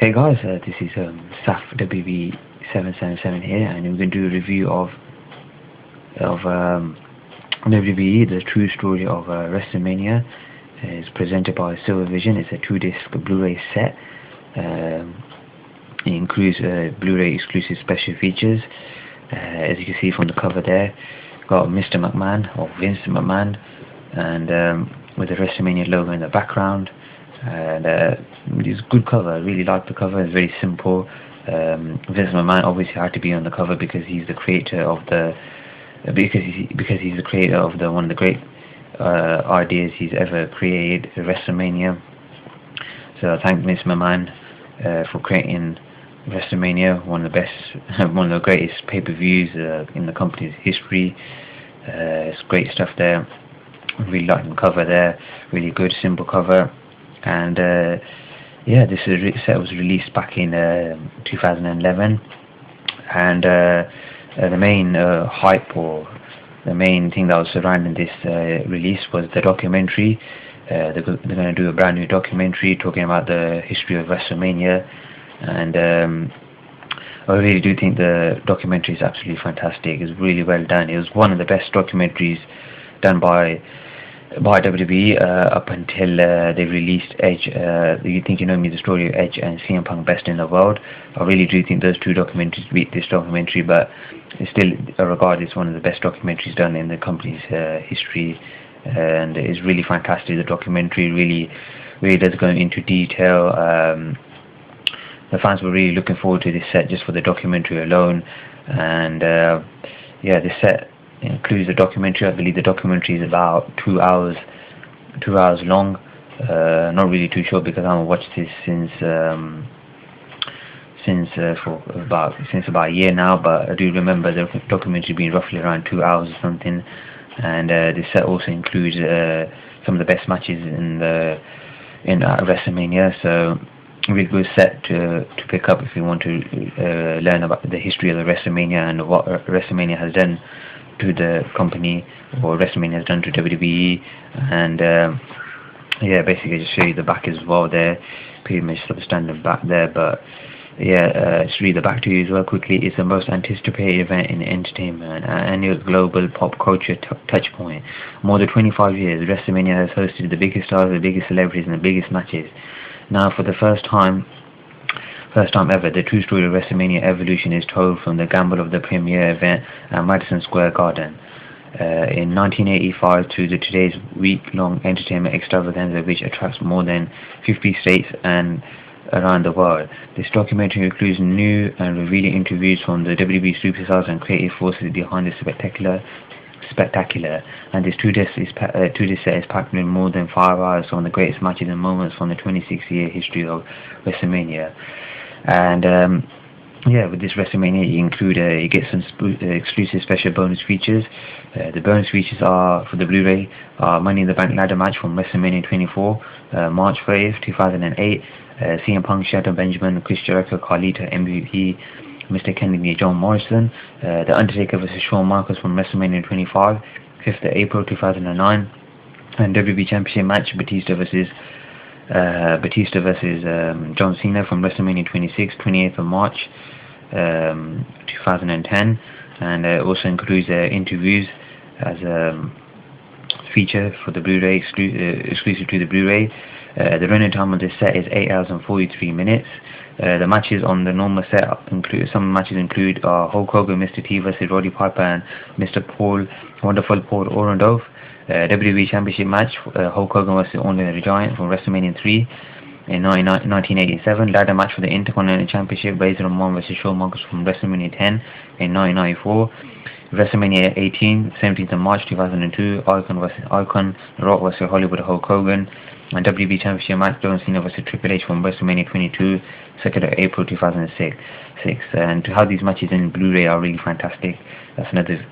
Hey guys, this is Saf WB777 here, and we're going to do a review of WWE, the true story of Wrestlemania. It's presented by Silver Vision. It's a 2-disc Blu-ray set. It includes Blu-ray exclusive special features. As you can see from the cover there, got Mr. McMahon, or Vince McMahon, and with the Wrestlemania logo in the background. And it's a good cover. I really like the cover. It's very simple. Vince McMahon obviously had to be on the cover because he's the creator of the one of the great ideas he's ever created, Wrestlemania. So I thank Vince McMahon for creating Wrestlemania, one of the greatest pay-per-views in the company's history. It's great stuff there. I really like the cover there. Really good, simple cover. And yeah, this set was released back in 2011, and the main hype, or the main thing that was surrounding this release, was the documentary. They're going to do a brand new documentary talking about the history of Wrestlemania, and I really do think the documentary is absolutely fantastic. It's really well done. It was one of the best documentaries done by WWE up until they released Edge. You Think You Know Me, the story of Edge and CM Punk, Best in the World. I really do think those two documentaries beat this documentary, but it's still regarded as one of the best documentaries done in the company's history, and it's really fantastic. The documentary really does go into detail. The fans were really looking forward to this set just for the documentary alone, and yeah, this set includes the documentary. I believe the documentary is about 2 hours long. Not really too sure because I haven't watched this since about a year now, but I do remember the documentary being roughly around 2 hours or something. And this set also includes some of the best matches in Wrestlemania, so a really good set to pick up if you want to learn about the history of the Wrestlemania and what Wrestlemania has done to the company, or Wrestlemania has done to WWE. And yeah, basically just show you the back as well there, pretty much sort of standard back there. But yeah, just read the back to you as well quickly. It's the most anticipated event in entertainment, an annual global pop culture touch point. More than 25 years, Wrestlemania has hosted the biggest stars, the biggest celebrities, and the biggest matches. Now, for the first time ever, the true story of Wrestlemania evolution is told from the gamble of the premiere event at Madison Square Garden in 1985 to today's week-long entertainment extravaganza, which attracts more than 50 states and around the world. This documentary includes new and revealing interviews from the WWE superstars and creative forces behind the spectacular, and this 2-disc set is packed with more than 5 hours on the greatest matches and moments from the 26-year history of Wrestlemania. And yeah, with this Wrestlemania you get some exclusive special bonus features. The bonus features are, for the Blu-ray, Money in the Bank ladder match from Wrestlemania 24, March 5th, 2008, CM Punk, Shelton Benjamin, Chris Jericho, Carlito, MVP, Mr. Kennedy, John Morrison, The Undertaker vs. Shawn Michaels from Wrestlemania 25, 5th of April 2009, and WWE Championship match, Batista versus John Cena from Wrestlemania 26, 28th of March 2010, and also includes interviews as a feature for the Blu-ray, exclusive to the Blu-ray. The running time of this set is 8 hours and 43 minutes. The matches on the normal set include Hulk Hogan, Mr. T vs. Roddy Piper, and Mr. Wonderful Paul Orndorff. WWE Championship match, Hulk Hogan vs. Andre the Giant from Wrestlemania 3 in 1987. Ladder match for the Intercontinental Championship, Razor Ramon vs. Shawn Michaels from Wrestlemania 10 in 1994. Wrestlemania 18, 17th of March 2002, Icon vs. Icon, Rock vs. Hollywood Hulk Hogan, and WWE Championship match, John Cena vs. Triple H from Wrestlemania 22, 2nd of April 2006. And to have these matches in Blu-ray are really fantastic. That's another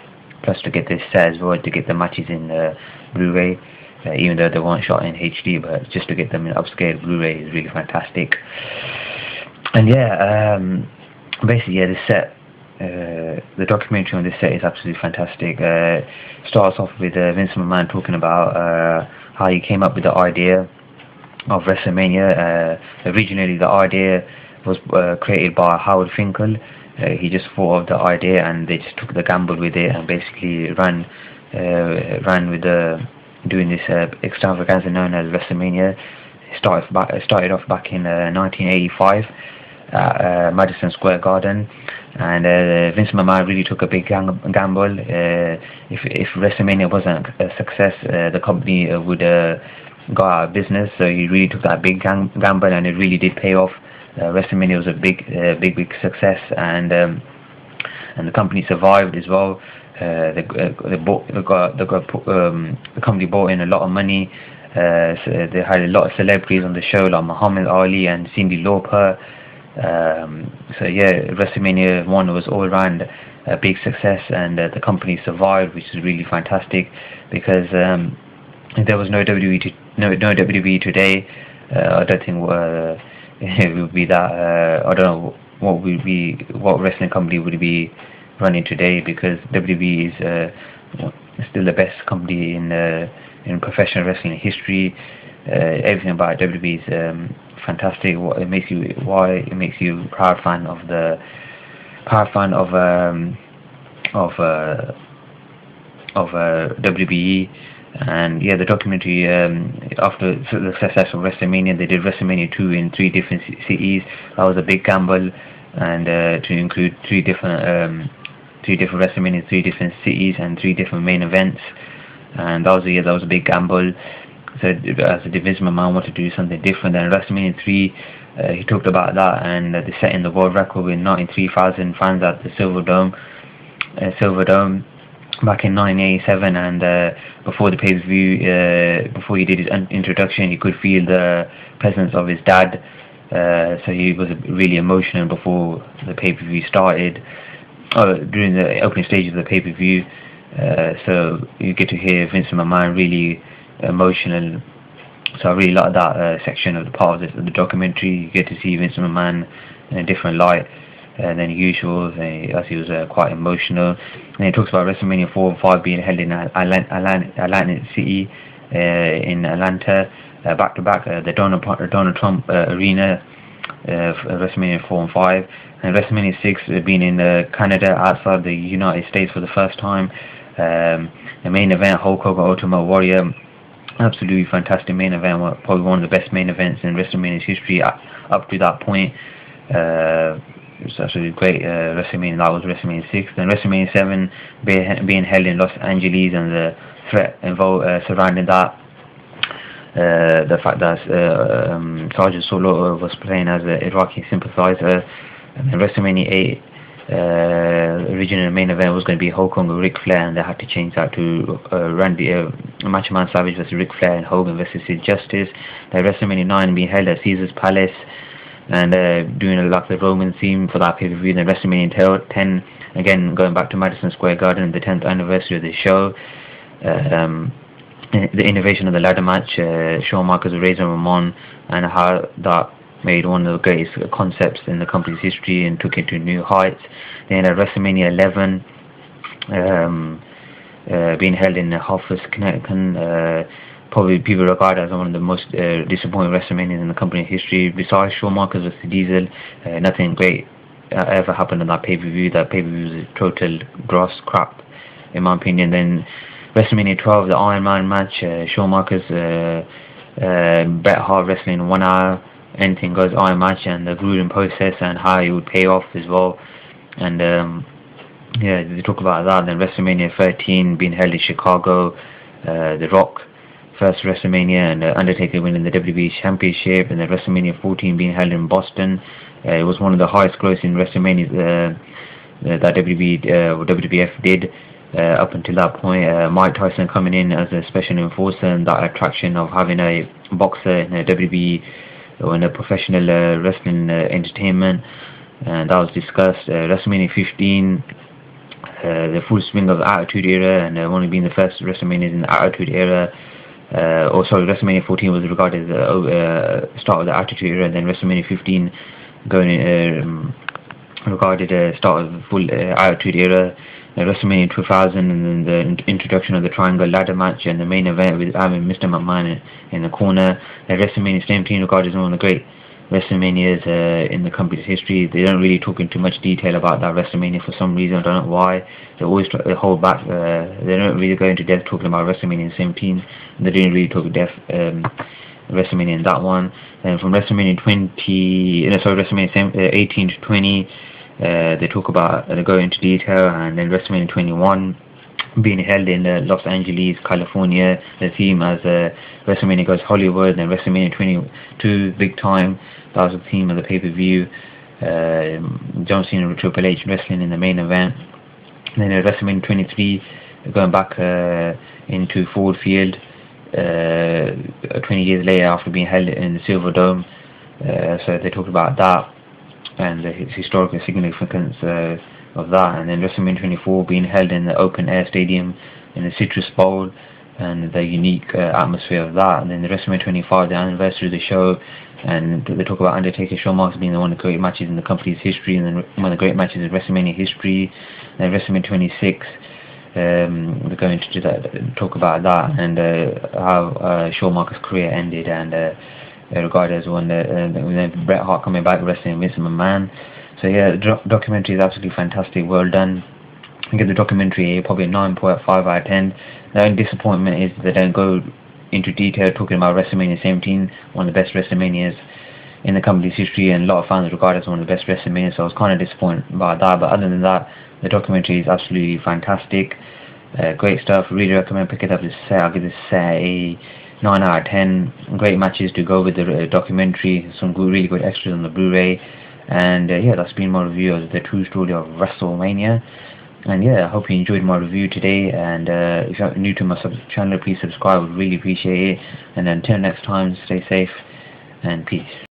plus to get this set as well, to get the matches in Blu-ray, even though they weren't shot in HD, but just to get them in upscale Blu-ray is really fantastic. And yeah, basically, yeah, this set, the documentary on this set is absolutely fantastic. Starts off with Vince McMahon talking about how he came up with the idea of Wrestlemania. Originally, the idea was created by Howard Finkel. He just thought of the idea and they just took the gamble with it and basically ran with doing this extravaganza known as Wrestlemania. It started off back in 1985 at Madison Square Garden, and Vince McMahon really took a big gamble. If Wrestlemania wasn't a success, the company would go out of business. So he really took that big gamble, and it really did pay off. Wrestlemania was a big success, and the company survived as well. The company brought in a lot of money. So they had a lot of celebrities on the show like Muhammad Ali and Cyndi Lauper. So yeah, WrestleMania 1 was all around a big success, and the company survived, which is really fantastic, because if there was no WWE today, I don't think it would be that. I don't know what wrestling company would be running today, because WWE is still the best company in professional wrestling history. Everything about WWE is fantastic. Why it makes you proud fan of WWE. And yeah, the documentary, after the success of Wrestlemania, they did Wrestlemania 2 in 3 different cities. That was a big gamble, and to include 3 different Wrestlemania, 3 different cities and 3 different main events. And that was a big gamble. So as a Vince McMahon wanted to do something different. Then Wrestlemania 3, he talked about that, and they set in the world record with 93,000 fans at the Silver Dome back in 1987. And before the pay-per-view, before he did his introduction, he could feel the presence of his dad. So he was really emotional before the pay-per-view started. During the opening stages of the pay-per-view, so you get to hear Vince McMahon really emotional. So I really like that section of the part of the documentary. You get to see Vince McMahon in a different light than usual, as he was quite emotional. And he talks about Wrestlemania 4 and 5 being held in Atlantic City, in Atlanta, back to back, the Donald Trump Arena, Wrestlemania 4 and 5, and Wrestlemania 6 being in Canada, outside the United States for the first time. The main event, Hulk Hogan Ultimate Warrior, absolutely fantastic main event, probably one of the best main events in WrestleMania's history up to that point. It was absolutely great. WrestleMania, that was WrestleMania 6. Then WrestleMania 7 being held in Los Angeles, and the threat involved surrounding that. The fact that Sergeant Solo was playing as an Iraqi sympathizer. And then WrestleMania 8, original main event was going to be Hulk Hogan Ric Flair, and they had to change that to Macho Man Savage versus Ric Flair, and Hogan versus Sid Justice. Then WrestleMania 9 being held at Caesar's Palace, and doing like the Roman theme for that pay-per-view. Then WrestleMania 10, again going back to Madison Square Garden, the 10th anniversary of the show. The innovation of the ladder match, Shawn Michaels, Razor Ramon, and how that made one of the greatest concepts in the company's history and took it to new heights. Then at WrestleMania 11, being held in Hartford, Connecticut, probably people regard as one of the most disappointing WrestleManias in the company's history. Besides Shawn Michaels versus Diesel, nothing great ever happened on that pay-per-view. That pay-per-view was a total gross crap, in my opinion. Then WrestleMania 12, the Iron Man match, Shawn Michaels, Bret Hart wrestling in 1 hour, anything goes Iron match, and the grueling process and how it would pay off as well. And yeah, they talk about that. Then WrestleMania 13 being held in Chicago, The Rock first WrestleMania, and Undertaker winning the WWE Championship. And then WrestleMania 14 being held in Boston. It was one of the highest grossing WrestleManias that WWF did. Up until that point, Mike Tyson coming in as a special enforcer, and that attraction of having a boxer in a WWE or in a professional wrestling entertainment, and that was discussed. WrestleMania 15, the full swing of the Attitude Era, and only being the first WrestleMania in the Attitude Era. WrestleMania 14 was regarded as the start of the Attitude Era, and then WrestleMania 15 regarded as start of the full Attitude Era. WrestleMania 2000, and then the introduction of the Triangle Ladder match, and the main event with having Mr. McMahon in the corner. WrestleMania 17 regarded as one of the great WrestleManias in the company's history. They don't really talk in too much detail about that WrestleMania for some reason. I don't know why. They always hold back. They don't really go into depth talking about WrestleMania 17. And they didn't really talk in depth WrestleMania in that one. And from WrestleMania 18 to 20, they talk about, they go into detail. And then WrestleMania 21 being held in Los Angeles, California. The theme as WrestleMania goes Hollywood. And WrestleMania 22 big time. That was the theme of the pay-per-view. John Cena with Triple H wrestling in the main event. And then WrestleMania 23 going back into Ford Field 20 years later after being held in the Silver Dome. So they talked about that and the historical significance of that. And then WrestleMania 24 being held in the open air stadium in the Citrus Bowl and the unique atmosphere of that. And then the WrestleMania 25, the anniversary of the show, and they talk about Undertaker Shawn Michaels being one of the great matches in the company's history, and then one of the great matches in WrestleMania history. And then WrestleMania 26, they're going to do that, talk about that and how Shawn Michaels' career ended, and regarded as one then Bret Hart coming back wrestling Vince McMahon. So yeah, the documentary is absolutely fantastic, well done. I give the documentary probably a 9.5 out of 10. The only disappointment is they don't go into detail talking about WrestleMania 17, one of the best WrestleManias in the company's history, and a lot of fans regard it as one of the best WrestleManias, so I was kind of disappointed about that. But other than that, the documentary is absolutely fantastic. Great stuff. Really recommend pick it up. I'll give this a 9 out of 10. Great matches to go with the documentary. Some really good extras on the Blu-ray. And yeah, that's been my review of the true story of WrestleMania. And yeah, I hope you enjoyed my review today. And if you're new to my channel, please subscribe. I would really appreciate it. And until next time, stay safe and peace.